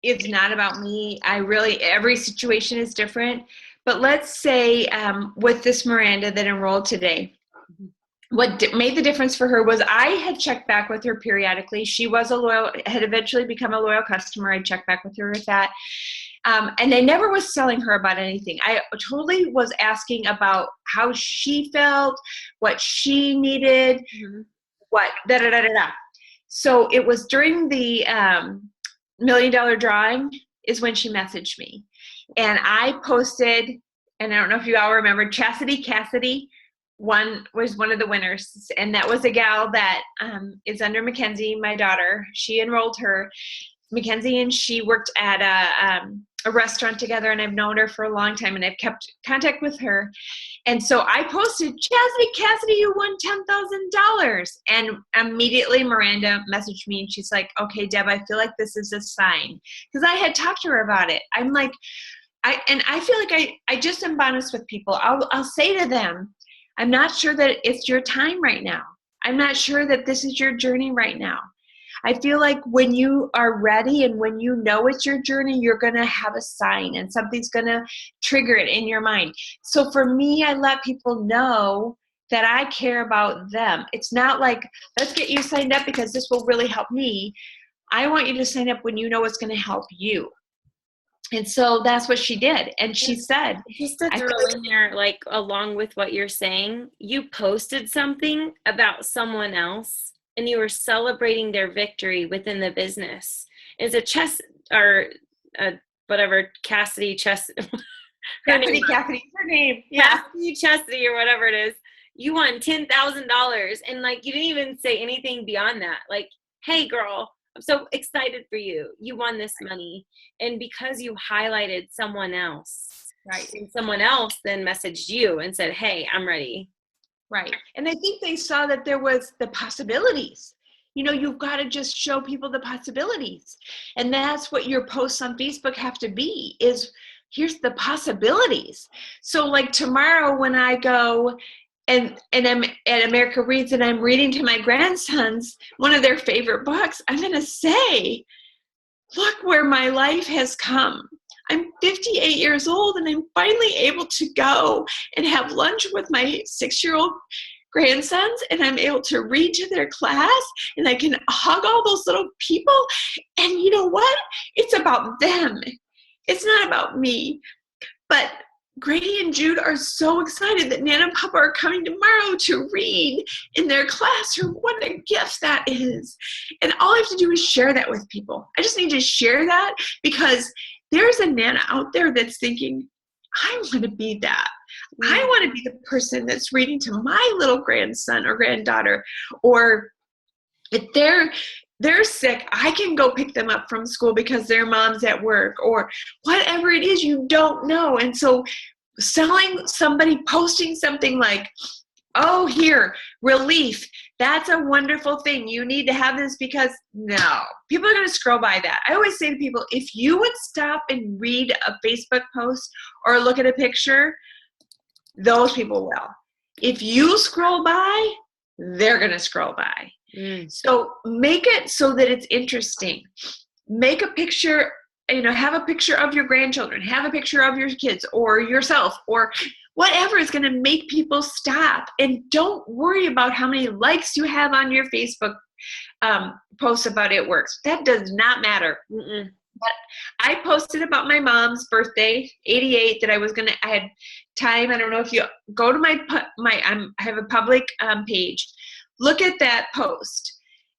is not about me. Every situation is different. But let's say with this Miranda that enrolled today, what made the difference for her was I had checked back with her periodically. She had eventually become a loyal customer. I checked back with her with that. And I never was selling her about anything. I totally was asking about how she felt, what she needed, what da-da-da-da-da. So it was during the $1 million drawing is when she messaged me. And I posted and I don't know if you all remember, Chastity Cassidy was one of the winners. And that was a gal that is under Mackenzie, my daughter. She enrolled her, Mackenzie, and she worked at a restaurant together, and I've known her for a long time, and I've kept contact with her. And so I posted, Chastity Cassidy, you won $10,000. And immediately Miranda messaged me, and she's like, okay, Deb, I feel like this is a sign. Because I had talked to her about it. I'm like, I feel like I just am honest with people. I'll say to them, I'm not sure that it's your time right now. I'm not sure that this is your journey right now. I feel like when you are ready and when you know it's your journey, you're going to have a sign and something's going to trigger it in your mind. So for me, I let people know that I care about them. It's not like, let's get you signed up because this will really help me. I want you to sign up when you know it's going to help you. And so that's what she did. And she said, just to throw in there, like, along with what you're saying, you posted something about someone else and you were celebrating their victory within the business. It's whatever, Cassidy her name. Yeah. Cassidy or whatever it is. You won $10,000, and like, you didn't even say anything beyond that. Like, hey girl, I'm so excited for you. You won this money. And because you highlighted someone else, right? And someone else then messaged you and said, hey, I'm ready. Right. And I think they saw that there was the possibilities. You know, you've got to just show people the possibilities. And that's what your posts on Facebook have to be, is here's the possibilities. So like tomorrow when I go and I'm at America Reads and I'm reading to my grandsons one of their favorite books, I'm going to say, look where my life has come. I'm 58 years old and I'm finally able to go and have lunch with my 6-year-old grandsons, and I'm able to read to their class, and I can hug all those little people. And you know what? It's about them. It's not about me. But Grady and Jude are so excited that Nana and Papa are coming tomorrow to read in their classroom. What a gift that is. And all I have to do is share that with people. I just need to share that because there's a Nana out there that's thinking, I want to be that. I want to be the person that's reading to my little grandson or granddaughter. Or if they're sick, I can go pick them up from school because their mom's at work, or whatever it is, you don't know. And so posting something like, oh, here, relief. That's a wonderful thing. You need to have this, because no, people are going to scroll by that. I always say to people, if you would stop and read a Facebook post or look at a picture, those people will. If you scroll by, they're going to scroll by. So make it so that it's interesting. Make a picture, have a picture of your grandchildren, have a picture of your kids or yourself or whatever is going to make people stop. And don't worry about how many likes you have on your Facebook post about It Works. That does not matter. But I posted about my mom's birthday, 88, that I had time. I don't know if you go to I have a public page. Look at that post.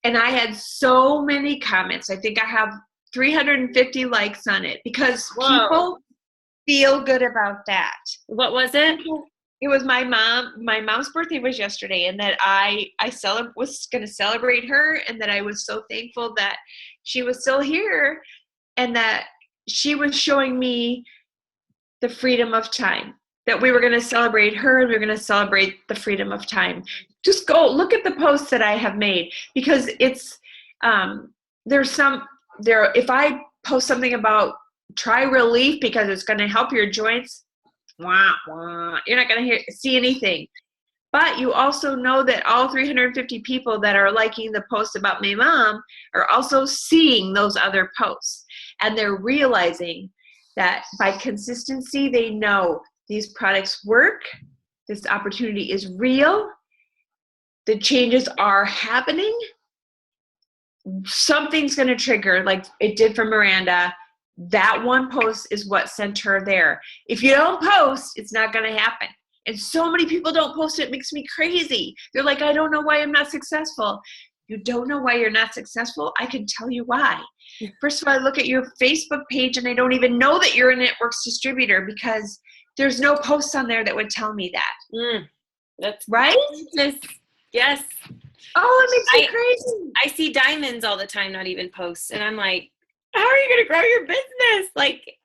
And I had so many comments. I think I have 350 likes on it because people feel good about that. What was it? It was my mom. My mom's birthday was yesterday, and that I was going to celebrate her, and that I was so thankful that she was still here, and that she was showing me the freedom of time, that we were going to celebrate her and we were going to celebrate the freedom of time. Just go look at the posts that I have made, because it's if I post something about try relief because it's going to help your joints, you're not going to see anything. But you also know that all 350 people that are liking the post about my mom are also seeing those other posts. And they're realizing that by consistency, they know these products work, this opportunity is real, the changes are happening. Something's going to trigger, like it did for Miranda. That one post is what sent her there. If you don't post, it's not going to happen. And so many people don't post it makes me crazy. They're like, I don't know why I'm not successful. You don't know why you're not successful? I can tell you why. First of all, I look at your Facebook page and I don't even know that you're a Networks distributor, because there's no posts on there that would tell me that. That's right. Yes. Oh, it makes me crazy. I see diamonds all the time, not even posts. And I'm like, how are you going to grow your business? Like,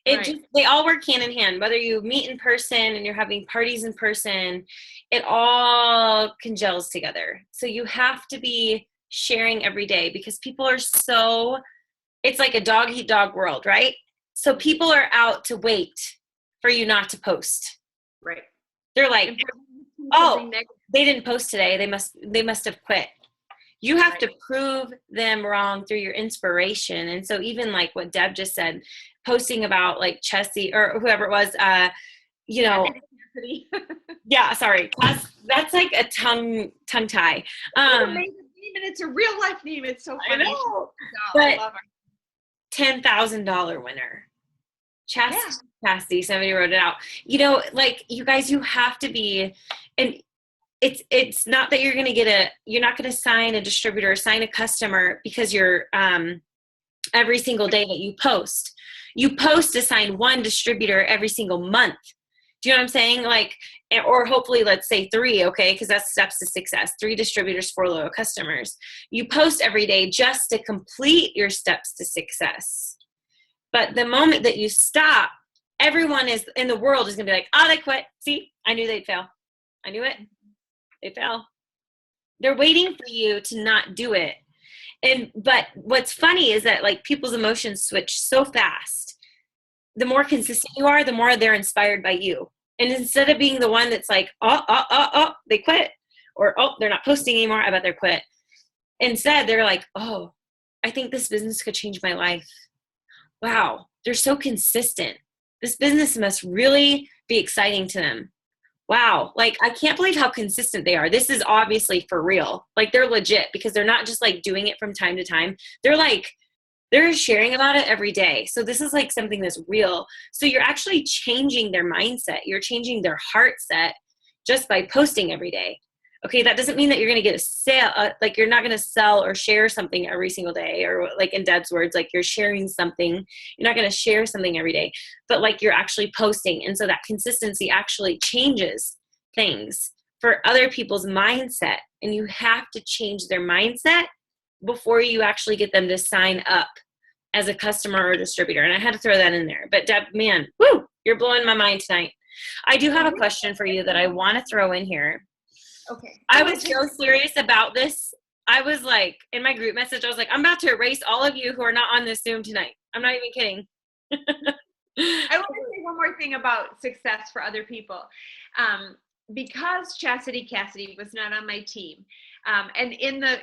they all work hand in hand, whether you meet in person and you're having parties in person, it all congeals together. So you have to be sharing every day because people are it's like a dog eat dog world, right? So people are out to wait for you not to post. Right. They're like, oh, they didn't post today. They must have quit. You have to prove them wrong through your inspiration. And so even like what Deb just said, posting about like Chessie or whoever it was, yeah, sorry. That's like a tongue tie. It's an amazing name and it's a real life name. It's so funny. I know. But $10,000 winner. Chastity, somebody wrote it out. Like you guys, you have to be, and it's not that you're not going to sign a distributor or sign a customer because you're every single day that you post to sign one distributor every single month. Do you know what I'm saying? Like, or hopefully let's say 3, okay? Because that's steps to success. 3 distributors, 4 loyal customers. You post every day just to complete your steps to success. But the moment that you stop, everyone in the world is going to be like, oh, they quit. See, I knew they'd fail. I knew it. They fell. They're waiting for you to not do it. But what's funny is that like people's emotions switch so fast. The more consistent you are, the more they're inspired by you. And instead of being the one that's like, oh, they quit. Or, oh, they're not posting anymore. I bet they're quit. Instead, they're like, oh, I think this business could change my life. Wow, they're so consistent. This business must really be exciting to them. Wow, like I can't believe how consistent they are. This is obviously for real. Like they're legit because they're not just like doing it from time to time. They're sharing about it every day. So this is like something that's real. So you're actually changing their mindset. You're changing their heart set just by posting every day. Okay, that doesn't mean that you're going to get a sale. Like you're not going to sell or share something every single day, or like in Deb's words, like you're sharing something. You're not going to share something every day, but like you're actually posting. And so that consistency actually changes things for other people's mindset. And you have to change their mindset before you actually get them to sign up as a customer or distributor. And I had to throw that in there. But Deb, man, woo, you're blowing my mind tonight. I do have a question for you that I want to throw in here. Okay. I was so serious about this. I was like, in my group message, I was like, I'm about to erase all of you who are not on this Zoom tonight. I'm not even kidding. I want to say one more thing about success for other people. Because Chastity Cassidy was not on my team, and in the,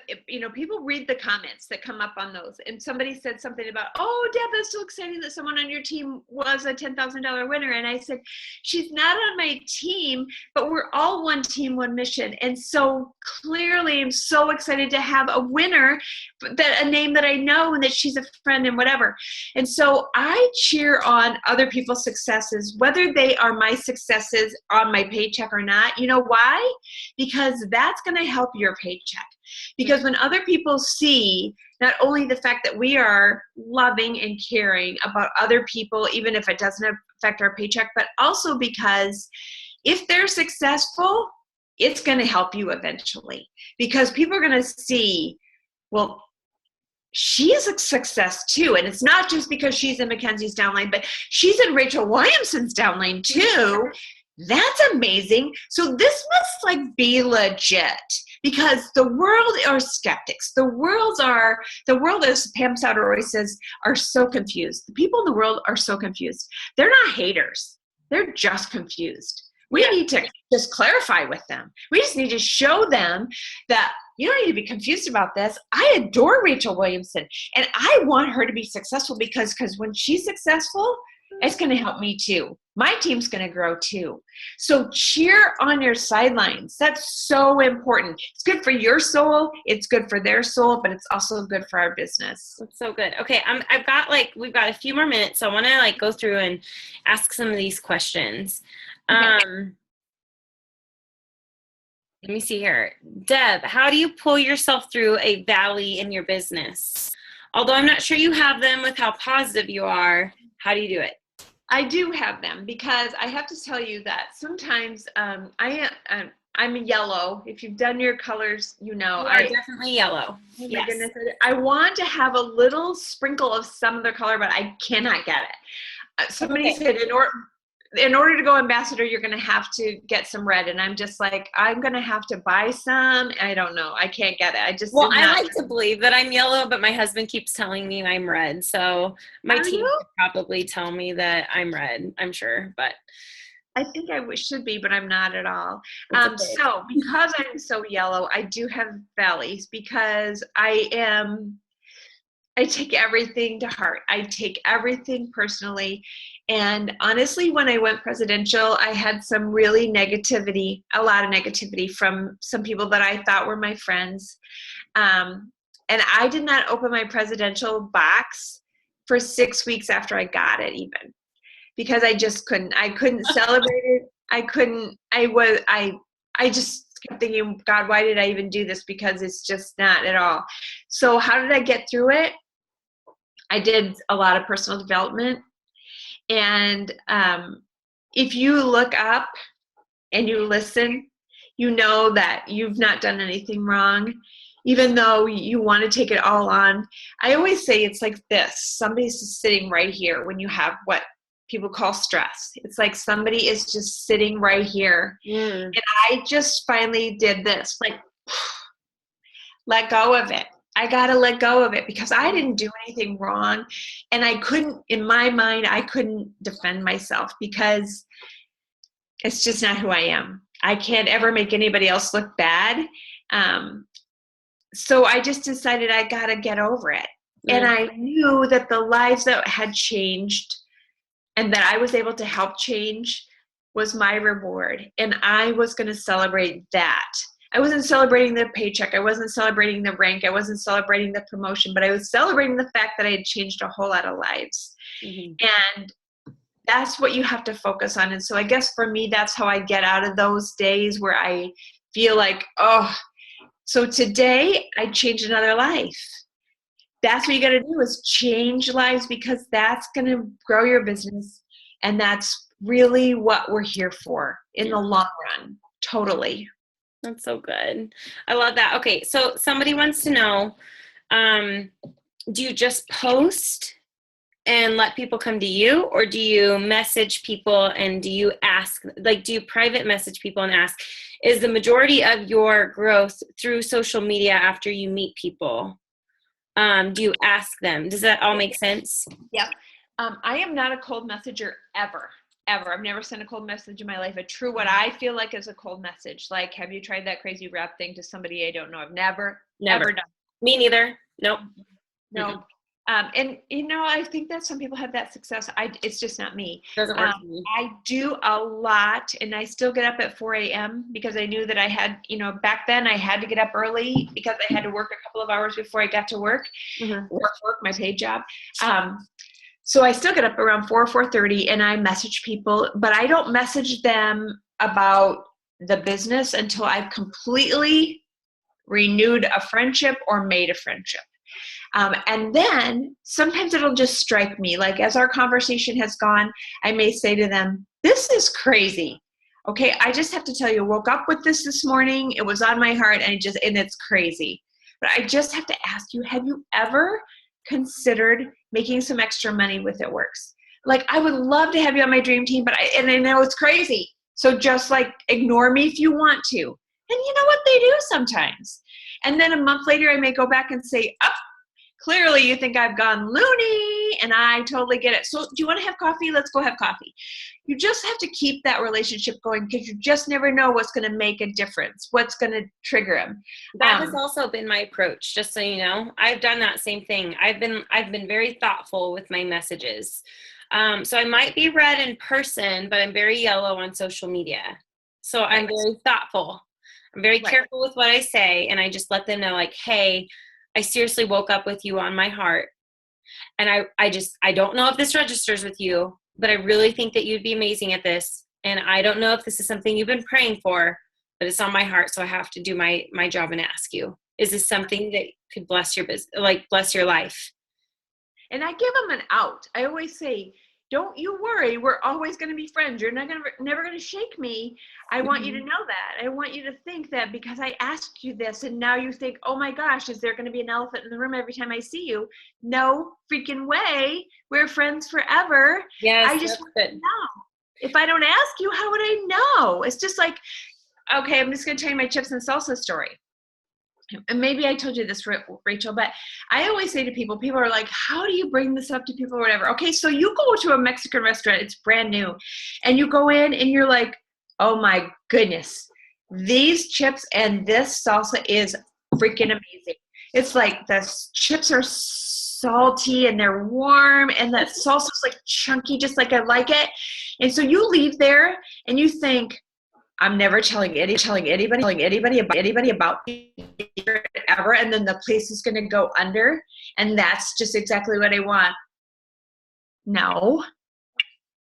people read the comments that come up on those, and somebody said something about, oh, Deb, that's so exciting that someone on your team was a $10,000 winner. And I said, she's not on my team, but we're all one team, one mission. And so clearly I'm so excited to have a winner, a name that I know and that she's a friend and whatever. And so I cheer on other people's successes, whether they are my successes on my paycheck or not. You know why? Because that's going to help your paycheck. Because when other people see not only the fact that we are loving and caring about other people, even if it doesn't affect our paycheck, but also because if they're successful, it's going to help you eventually. Because people are going to see, well, she's a success too. And it's not just because she's in Mackenzie's downline, but she's in Rachel Williamson's downline too. That's amazing. So this must be legit, because the world are skeptics. The world, as Pam Sauter always says, are so confused. The people in the world are so confused. They're not haters. They're just confused. We need to just clarify with them. We just need to show them that you don't need to be confused about this. I adore Rachel Williamson, and I want her to be successful because when she's successful, it's going to help me too. My team's going to grow too. So cheer on your sidelines. That's so important. It's good for your soul. It's good for their soul, but it's also good for our business. That's so good. Okay. We've got a few more minutes. So I want to go through and ask some of these questions. Okay. Let me see here. Deb, how do you pull yourself through a valley in your business? Although I'm not sure you have them with how positive you are, how do you do it? I do have them because I have to tell you that sometimes I'm yellow. If you've done your colors, you know You are definitely yellow. oh my Yes. goodness, I want to have a little sprinkle of some other color, but I cannot get it. That's Somebody okay. said in order to go ambassador, you're going to have to get some red. And I'm just like, I'm going to have to buy some. I don't know. I can't get it. I just Well, am I not. like to believe that I'm yellow, but my husband keeps telling me I'm red. So my Are team you? could probably tell me that I'm red, I'm sure, but I think should be, but I'm not at all. it's okay. So because I'm so yellow, I do have valleys because I take everything to heart. I take everything personally. And honestly, when I went presidential, I had some really negativity, a lot of negativity from some people that I thought were my friends. And I did not open my presidential box for 6 weeks after I got it, even because I just couldn't. I couldn't celebrate it. I couldn't. I just kept thinking, God, why did I even do this? Because it's just not at all. So how did I get through it? I did a lot of personal development. And if you look up and you listen, you know that you've not done anything wrong, even though you want to take it all on. I always say it's like this. Somebody's sitting right here when you have what people call stress. It's like somebody is just sitting right here. Mm. And I just finally did this, like, let go of it. I got to let go of it because I didn't do anything wrong. And I couldn't, in my mind, I couldn't defend myself because it's just not who I am. I can't ever make anybody else look bad. So I just decided I got to get over it. And Mm. I knew that the lives that had changed and that I was able to help change was my reward. And I was going to celebrate that. I wasn't celebrating the paycheck. I wasn't celebrating the rank. I wasn't celebrating the promotion, but I was celebrating the fact that I had changed a whole lot of lives. Mm-hmm. And that's what you have to focus on. And so I guess for me, that's how I get out of those days where I feel like, oh, so today I changed another life. That's what you got to do is change lives because that's going to grow your business. And that's really what we're here for in the long run. Totally. That's so good. I love that. Okay, so somebody wants to know, do you just post and let people come to you, or do you message people and do you ask, like, do you private message people and ask? Is the majority of your growth through social media after you meet people? Do you ask them? Does that all make sense? Yep. I am not a cold messenger ever. I've never sent a cold message in my life. A true, what I feel like is a cold message. Like, have you tried that crazy rap thing to somebody I don't know? I've never ever done. Me neither. Nope. No. And I think that some people have that success. It's just not me. Doesn't work for me. I do a lot, and I still get up at 4 a.m. because I knew that I had, back then I had to get up early because I had to work a couple of hours before I got to work, work my paid job. So I still get up around 4:30, and I message people, but I don't message them about the business until I've completely renewed a friendship or made a friendship. And then sometimes it'll just strike me, like as our conversation has gone, I may say to them, this is crazy. Okay, I just have to tell you, I woke up with this morning. It was on my heart, and it's crazy. But I just have to ask you, have you ever considered making some extra money with It Works? Like, I would love to have you on my dream team, but I know it's crazy. So just like ignore me if you want to. And you know what they do sometimes. And then a month later, I may go back and say, oh, clearly you think I've gone loony, and I totally get it. So do you want to have coffee? Let's go have coffee. You just have to keep that relationship going because you just never know what's going to make a difference, what's going to trigger them. That has also been my approach, just so you know. I've done that same thing. I've been very thoughtful with my messages. So I might be red in person, but I'm very yellow on social media. So I'm very thoughtful. I'm very careful with what I say, and I just let them know, like, hey, I seriously woke up with you on my heart. And I don't know if this registers with you, but I really think that you'd be amazing at this. And I don't know if this is something you've been praying for, but it's on my heart. So I have to do my job and ask you, is this something that could bless your business, like bless your life? And I give them an out. I always say, Don't you worry. We're always going to be friends. You're never going to shake me. I want you to know that. I want you to think that because I asked you this and now you think, oh my gosh, is there going to be an elephant in the room every time I see you? No freaking way. We're friends forever. Yes, I just want good. to know. If I don't ask you, how would I know? It's just like, okay, I'm just going to tell you my chips and salsa story. And maybe I told you this, Rachel, but I always say to people are like, how do you bring this up to people or whatever? Okay, so you go to a Mexican restaurant, it's brand new, and you go in and you're like, oh my goodness, these chips and this salsa is freaking amazing. It's like the chips are salty and they're warm and that salsa is like chunky, just like I like it. And so you leave there and you think, I'm never telling anybody about it ever, and then the place is going to go under, and that's just exactly what I want. No,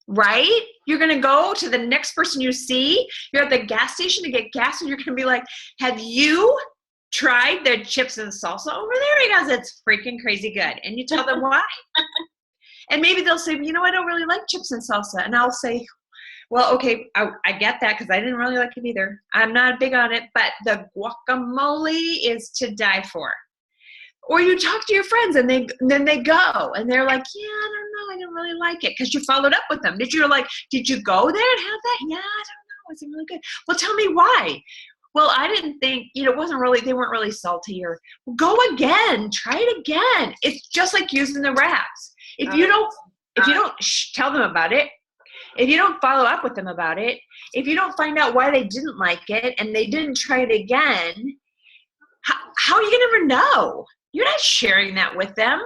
right? You're going to go to the next person you see. You're at the gas station to get gas, and you're going to be like, have you tried their chips and salsa over there? Because it's freaking crazy good. And you tell them why. And maybe they'll say, you know, I don't really like chips and salsa. And I'll say, well, okay, I get that because I didn't really like it either. I'm not big on it, but the guacamole is to die for. Or you talk to your friends and then they go and they're like, yeah, I don't know, I didn't really like it because you followed up with them. Did you go there and have that? Yeah, I don't know, was it really good? Well, tell me why. Well, I didn't think, they weren't really salty. Or well, go again, try it again. It's just like using the wraps. If you don't tell them about it, if you don't follow up with them about it, if you don't find out why they didn't like it and they didn't try it again, how are you going to ever know? You're not sharing that with them.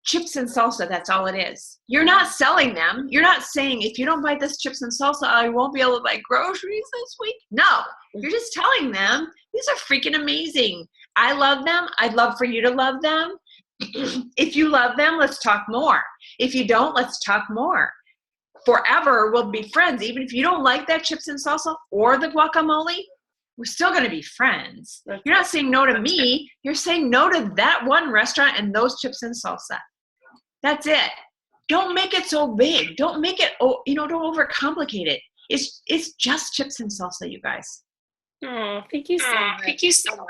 Chips and salsa, that's all it is. You're not selling them. You're not saying, if you don't buy this chips and salsa, I won't be able to buy groceries this week. No, you're just telling them, these are freaking amazing. I love them. I'd love for you to love them. If you love them, let's talk more. If you don't, let's talk more. Forever we'll be friends. Even if you don't like that chips and salsa or the guacamole, we're still going to be friends. You're not saying no to me. You're saying no to that one restaurant and those chips and salsa. That's it. Don't make it so big. Don't make it, don't overcomplicate it. It's just chips and salsa, you guys. Oh, thank you so much. Thank you so much.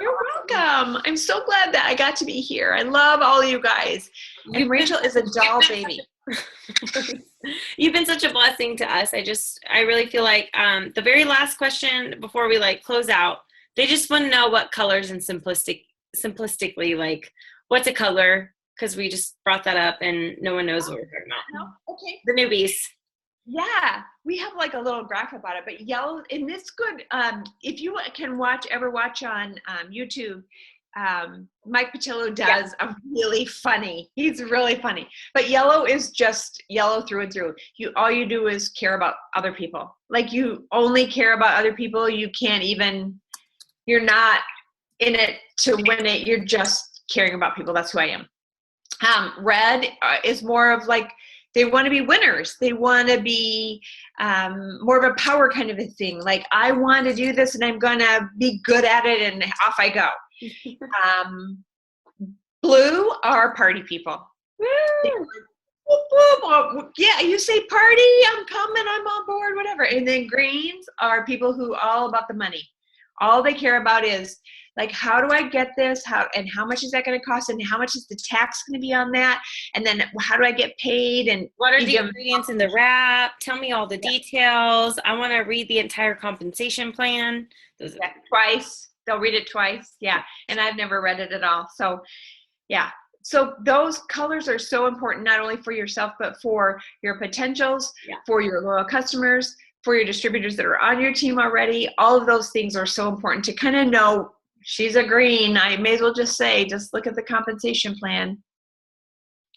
You're welcome. I'm so glad that I got to be here. I love all of you guys. And Rachel is a doll baby. You've been such a blessing to us. I really feel like the very last question before we close out, they just want to know what colors and simplistically, what's a color? Because we just brought that up and no one knows what we're talking about. Okay. The newbies. Yeah, we have a little graph about it, but yellow, and this good, if you can ever watch on YouTube, Mike Patillo does a really funny, he's really funny, but yellow is just yellow through and through. All you do is care about other people. You only care about other people. You're not in it to win it. You're just caring about people. That's who I am. Red is more of they want to be winners. They want to be more of a power kind of a thing. I want to do this and I'm going to be good at it and off I go. Blue are party people. Yeah, you say party, I'm coming, I'm on board, whatever. And then greens are people who are all about the money. All they care about is how do I get this? How much is that going to cost? And how much is the tax going to be on that? And then how do I get paid? And what are the ingredients in the wrap? Tell me all the details. I want to read the entire compensation plan. Twice. They'll read it twice. Yeah. And I've never read it at all. So yeah. So those colors are so important, not only for yourself, but for your potentials, for your loyal customers, for your distributors that are on your team already. All of those things are so important to kind of know. She's a green. I may as well just say, just look at the compensation plan.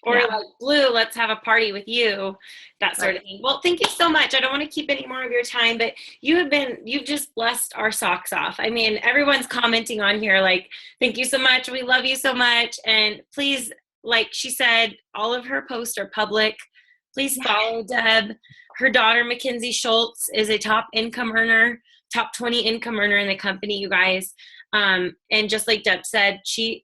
Or blue, let's have a party with you, that sort of thing. Well, thank you so much. I don't want to keep any more of your time, but you've just blessed our socks off. I mean, everyone's commenting on here thank you so much. We love you so much. And please, like she said, all of her posts are public. Please follow Deb. Her daughter, Mackenzie Schultz, is a top 20 income earner in the company, you guys. And just like Deb said,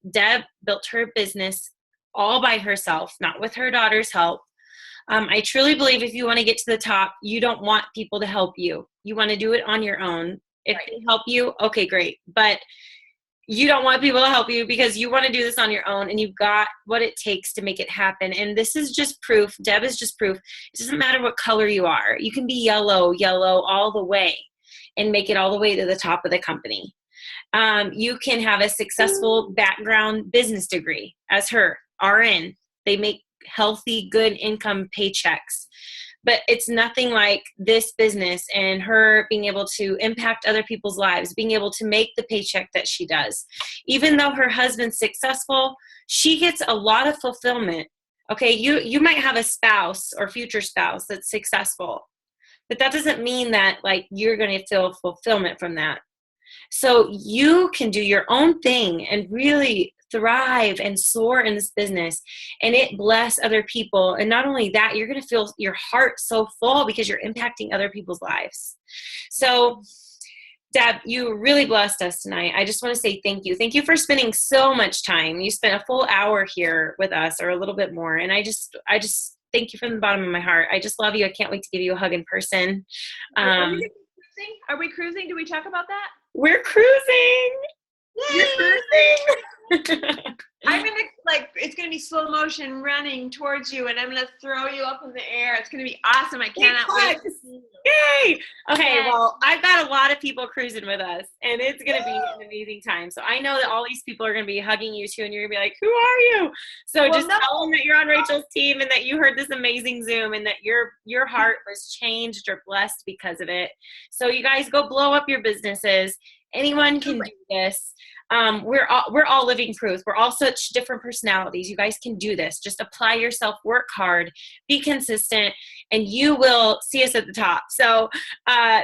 Deb built her business all by herself, not with her daughter's help. I truly believe if you want to get to the top, you don't want people to help you. You want to do it on your own. If Right. they help you, okay, great. But you don't want people to help you because you want to do this on your own, and you've got what it takes to make it happen. And this is just proof. Deb is just proof. It doesn't matter what color you are. You can be yellow all the way and make it all the way to the top of the company. You can have a successful background business degree as her RN. They make healthy, good income paychecks. But it's nothing like this business and her being able to impact other people's lives, being able to make the paycheck that she does. Even though her husband's successful, she gets a lot of fulfillment. Okay, you might have a spouse or future spouse that's successful, but that doesn't mean that like you're going to feel fulfillment from that. So you can do your own thing and really thrive and soar in this business, and it bless other people. And not only that, you're going to feel your heart so full because you're impacting other people's lives. So Deb, you really blessed us tonight. I just want to say thank you. Thank you for spending so much time. You spent a full hour here with us, or a little bit more. And I just thank you from the bottom of my heart. I just love you. I can't wait to give you a hug in person. Are we cruising? Are we cruising? Do we talk about that? We're cruising. Yay! You're cruising. I'm gonna it's gonna be slow motion running towards you, and I'm gonna throw you up in the air. It's gonna be awesome. I cannot wait to see you. Yay! Okay, Yes. well, I've got a lot of people cruising with us, and it's gonna be an amazing time. So I know that all these people are gonna be hugging you too, and you're gonna be like, "Who are you?" So just tell them that you're on Rachel's team and that you heard this amazing Zoom, and that your heart was changed or blessed because of it. So you guys go blow up your businesses. Anyone can do this. We're all living proof. We're all such different personalities. You guys can do this. Just apply yourself, work hard, be consistent, and you will see us at the top. So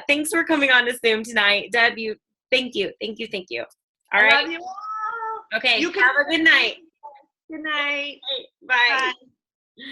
thanks for coming on to Zoom tonight. Deb, thank you. All right. I love you all. Okay, have a good night. Good night. Bye. Bye.